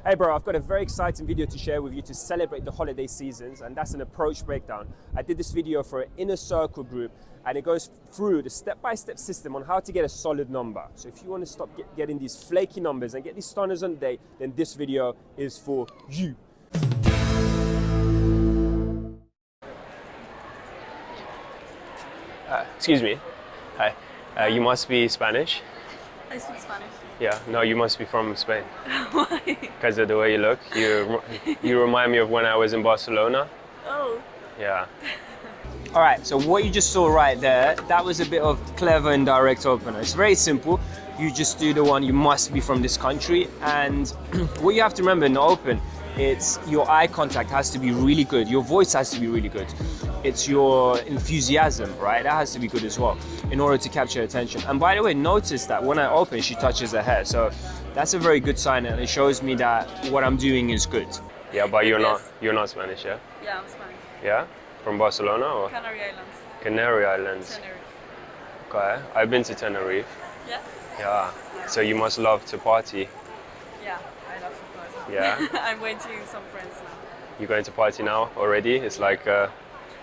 Hey bro, I've got a very exciting video to share with you to celebrate the holiday seasons, and that's an approach breakdown. I did this video for an inner circle group, and it goes through the step-by-step system on how to get a solid number. So if you want to stop getting these flaky numbers and get these stunners on the day, then this video is for you. Excuse me. Hi. You must be Spanish. I speak Spanish. Yeah, no, you must be from Spain. Why? Because of the way you look. You remind me of when I was in Barcelona. Oh. Yeah. All right, so what you just saw right there, that was a bit of clever and direct opener. It's very simple. You just do the one, you must be from this country. And what you have to remember in the open, it's your eye contact has to be really good. Your voice has to be really good. It's your enthusiasm, right? That has to be good as well in order to capture attention. And by the way, notice that when I open, she touches her hair. So that's a very good sign, and it shows me that what I'm doing is good. Yeah, but you're not Spanish, yeah? Yeah, I'm Spanish. Yeah? From Barcelona or? Canary Islands. Canary Islands. Tenerife. Okay. I've been to Tenerife. Yeah? Yeah. So you must love to party. Yeah, I love to party. Yeah? I'm waiting some friends now. You're going to party now already? It's like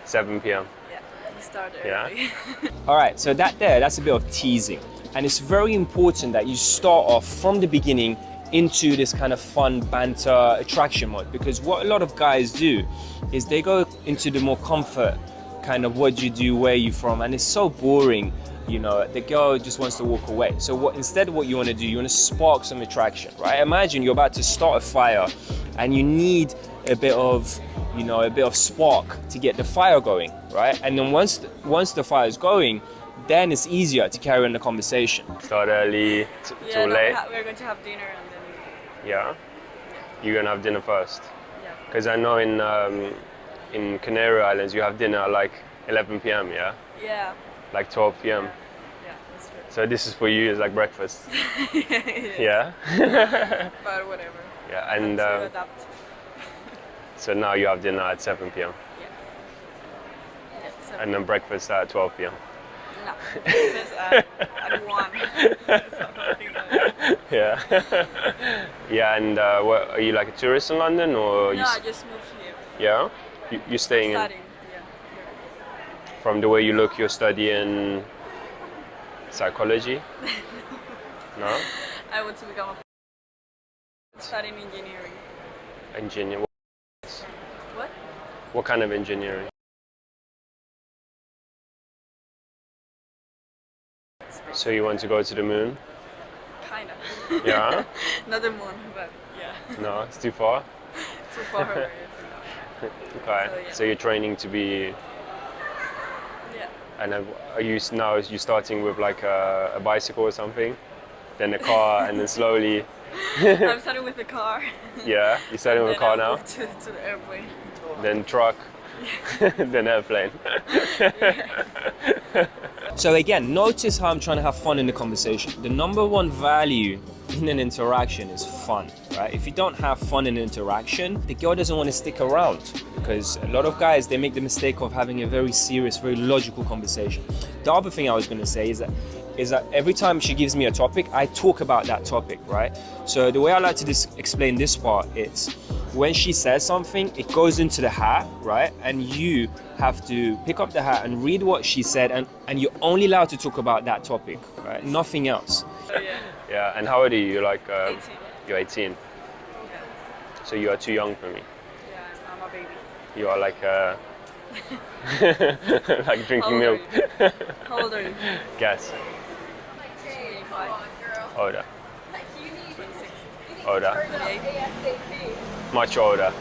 7 p.m. Yeah, we started Yeah? early. All right, so that's a bit of teasing. And it's very important that you start off from the beginning into this kind of fun banter attraction mode, because what a lot of guys do is they go into the more comfort kind of what you do, where you from, and it's so boring. You know, the girl just wants to walk away. So instead what you want to do, you want to spark some attraction, right? Imagine you're about to start a fire and you need a bit of spark to get the fire going, right? And then once the fire is going, then it's easier to carry on the conversation. Start early, too late. We're going to have dinner and then. Yeah? You're gonna have dinner first? Yeah. Because I know in Canary Islands you have dinner at like 11 p.m. Yeah? Yeah. Like 12 p.m. Yeah, that's true. So this is for you, it's like breakfast. Yeah. Yeah? But whatever. Yeah, and to adapt. so now you have dinner at 7 p.m. Yeah. Yeah, so and then breakfast at 12 p.m. No, breakfast at 1. Yeah. Yeah, and what, are you like a tourist in London or? No, I just moved here. Yeah? You're staying Studying, in? From the way you look, you're studying psychology? No? I want to become studying engineering. Engineer? What? What kind of engineering? So you want to go to the moon? Kinda. Yeah? Not the moon, but yeah. No, it's too far? Too far away. Okay, so you're training to be... Yeah. And are you starting with like a bicycle or something? Then a car, and then slowly... I'm starting with the car. Yeah? You're starting with a car now? To the airplane. Then truck, then airplane. So again, notice how I'm trying to have fun in the conversation. The number one value in an interaction is fun, right? If you don't have fun in interaction, the girl doesn't want to stick around, because a lot of guys, they make the mistake of having a very serious, very logical conversation. The other thing I was going to say is that every time she gives me a topic, I talk about that topic, right? So the way I like to explain this part is when she says something, it goes into the hat, right? And you have to pick up the hat and read what she said, and you're only allowed to talk about that topic, right? Nothing else. Oh, yeah. Yeah, and how old are you? You're like... 18. You're 18. Yeah. So you are too young for me. Yeah, I'm a baby. You are like like drinking How milk. old How old are you? Guess. 25. Older. 26. Older. 28. Much older.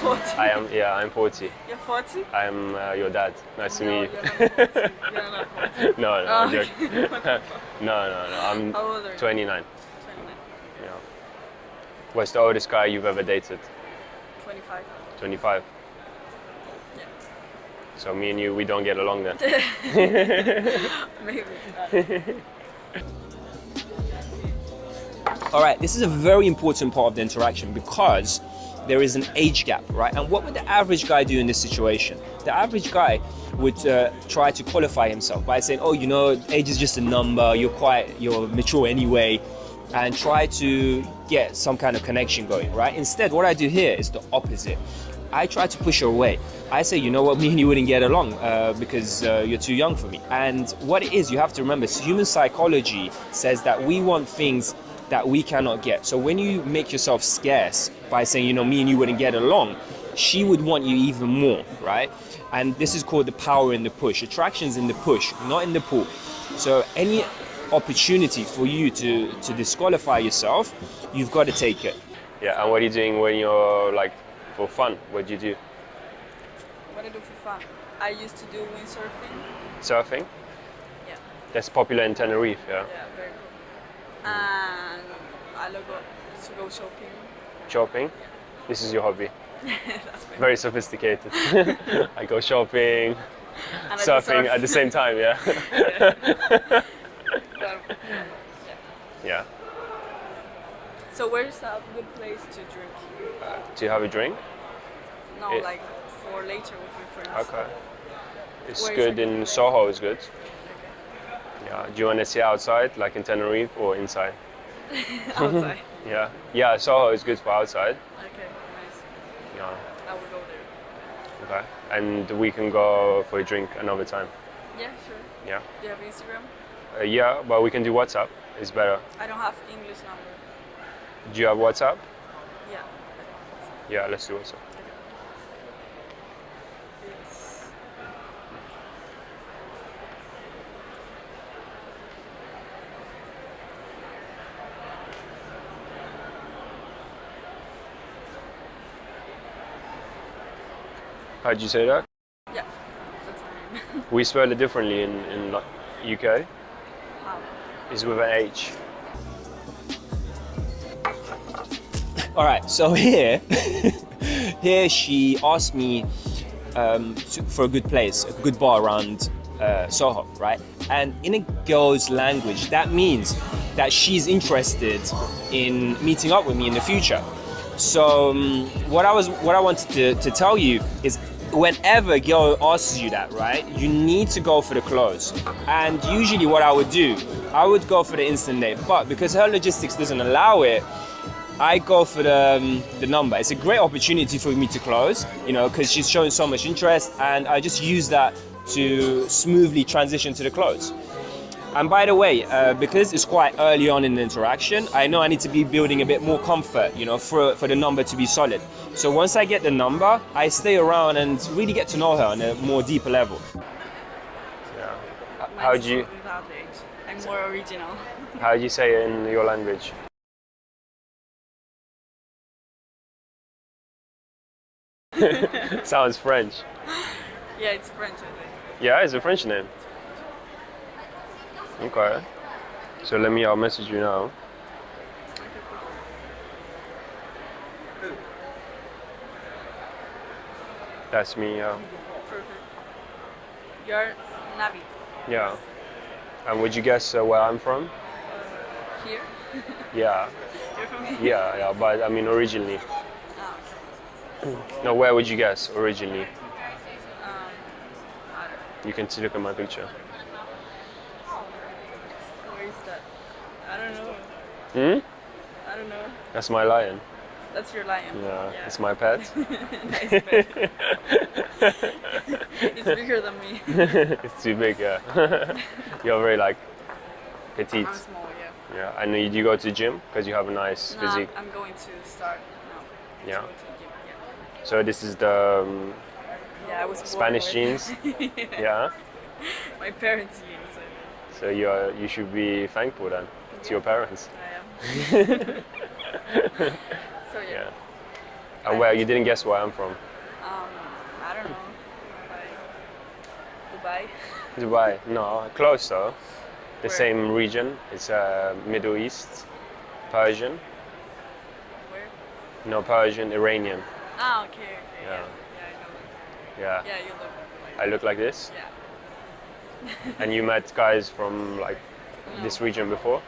40. I'm 40. You're 40? I'm your dad. Nice to meet you. You're not 40. No, Oh, I'm okay. joking. No. I'm How old are you? 29. 29. Yeah. What's the oldest guy you've ever dated? 25. 25. Yeah. So me and you, we don't get along then. Maybe. All right, this is a very important part of the interaction because there is an age gap, right? And what would the average guy do in this situation? The average guy would try to qualify himself by saying, oh, age is just a number, you're mature anyway. and try to get some kind of connection going, right? Instead, what I do here is the opposite. I try to push her away. I say, you know what, me and you wouldn't get along because you're too young for me. And what it is, you have to remember, human psychology says that we want things that we cannot get. So when you make yourself scarce by saying, you know, me and you wouldn't get along, she would want you even more, right? And this is called the power in the push. Attraction's in the push, not in the pull. So any opportunity for you to disqualify yourself, you've got to take it. Yeah, and what are you doing when you're like for fun? What do you do? What I do for fun? I used to do windsurfing. Surfing? Yeah. That's popular in Tenerife, yeah. Yeah, very cool. And I love to go shopping. Shopping? This is your hobby. That's Very sophisticated. I go shopping, and surfing I at the same time, yeah. Yeah. Yeah. So where's a good place to drink? Do you have a drink? No, it- like for later with your friends. Okay. It's Where is good a good in place? Soho, is good. Okay. Yeah. Do you want to sit outside, like in Tenerife, or inside? Outside. Yeah. Yeah, Soho is good for outside. Okay, nice. Yeah. I will go there. Okay. And we can go for a drink another time. Yeah, sure. Yeah. Do you have Instagram? Yeah, well, we can do WhatsApp. It's better. I don't have English number. Do you have WhatsApp? Yeah. Yeah, let's do WhatsApp. It's How'd you say that? yeah. That's my name. We spell it differently in UK. How? It's with an H. All right, so here, here she asked me for a good place, a good bar around Soho, right? And in a girl's language, that means that she's interested in meeting up with me in the future. So what I wanted to tell you is, whenever a girl asks you that, right, you need to go for the close. And usually what I would do, I would go for the instant date, but because her logistics doesn't allow it, I go for the number. It's a great opportunity for me to close, you know, because she's showing so much interest, and I just use that to smoothly transition to the close. And by the way, because it's quite early on in the interaction, I know I need to be building a bit more comfort, you know, for the number to be solid. So once I get the number, I stay around and really get to know her on a more deeper level. Yeah. Mine How'd is you without the H. I'm more original. how'd you say it in your language? Sounds French. Yeah, it's French, I think. Yeah, it's a French name. Okay. So I'll message you now. That's me, yeah. Perfect. You're Navi. Yeah. And would you guess where I'm from? Here? Yeah. You're from here? Yeah, but I mean originally. Ah, okay. No, where would you guess originally? I don't know. You can look at my picture. Where is that? I don't know. Hmm? I don't know. That's my lion. That's your lion. Yeah, it's my pet. Nice pet. It's bigger than me. It's too big, yeah. You're very like petite. I'm small, yeah. Yeah, and you go to the gym because you have a nice No, physique. I'm going to start now. Yeah. To go to the gym, yeah. So this is the Yeah, I was born Spanish with- genes. Yeah. My parents' genes. So you should be thankful then to your parents. I am. So yeah. Yeah. And where you didn't guess where I'm from? I don't know. Like Dubai. Dubai. No, close though. The Where? same region. It's Middle East, Persian. Where? No, Persian, Iranian. Ah, okay, okay. Yeah. Yeah, I know. Yeah. Yeah, you look like. I look like this. Yeah. And you met guys from like this region before.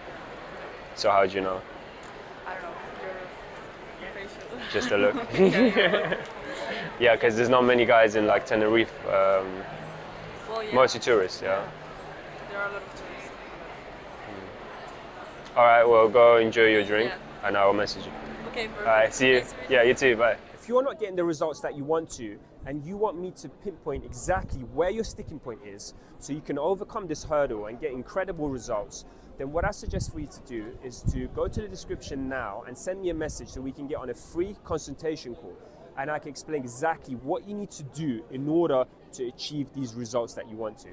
So how'd you know? I don't know. Your facial. Just a look. Yeah. Yeah, because there's not many guys in like Tenerife. Well, yeah. Mostly tourists. Yeah. There are a lot of tourists. All right, well, go enjoy your drink, Yeah. and I'll message you. Okay, perfect. All right, see you. Nice to meet Yeah, you too. Bye. If you're not getting the results that you want to, and you want me to pinpoint exactly where your sticking point is, so you can overcome this hurdle and get incredible results, then what I suggest for you to do is to go to the description now and send me a message so we can get on a free consultation call, and I can explain exactly what you need to do in order to achieve these results that you want to.